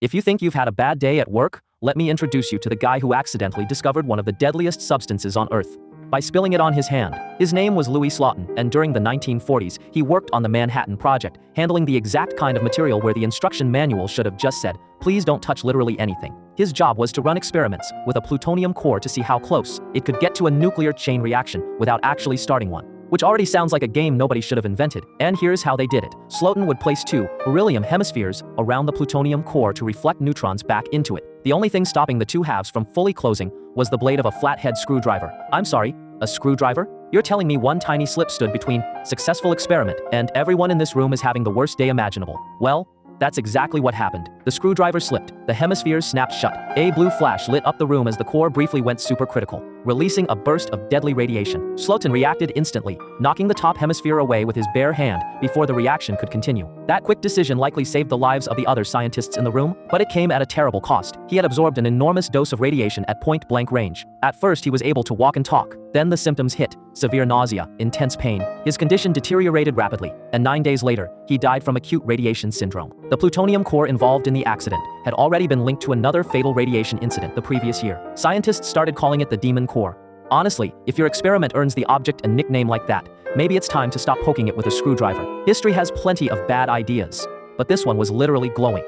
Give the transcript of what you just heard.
If you think you've had a bad day at work, let me introduce you to the guy who accidentally discovered one of the deadliest substances on Earth by spilling it on his hand. His name was Louis Slotin, and during the 1940s, he worked on the Manhattan Project, handling the exact kind of material where the instruction manual should have just said, "Please don't touch literally anything." His job was to run experiments with a plutonium core to see how close it could get to a nuclear chain reaction without actually starting one. Which already sounds like a game nobody should have invented. And here's how they did it. Slotin would place two beryllium hemispheres around the plutonium core to reflect neutrons back into it. The only thing stopping the two halves from fully closing was the blade of a flathead screwdriver. I'm sorry, a screwdriver? You're telling me one tiny slip stood between successful experiment and everyone in this room is having the worst day imaginable? Well, that's exactly what happened. The screwdriver slipped, the hemispheres snapped shut. A blue flash lit up the room as the core briefly went supercritical, releasing a burst of deadly radiation. Slotin reacted instantly, knocking the top hemisphere away with his bare hand before the reaction could continue. That quick decision likely saved the lives of the other scientists in the room, but it came at a terrible cost. He had absorbed an enormous dose of radiation at point-blank range. At first he was able to walk and talk, then the symptoms hit: severe nausea, intense pain. His condition deteriorated rapidly, and 9 days later, he died from acute radiation syndrome. The plutonium core involved in the accident had already been linked to another fatal radiation incident the previous year. Scientists started calling it the demon core. Honestly, if your experiment earns the object a nickname like that, maybe it's time to stop poking it with a screwdriver. History has plenty of bad ideas, but this one was literally glowing.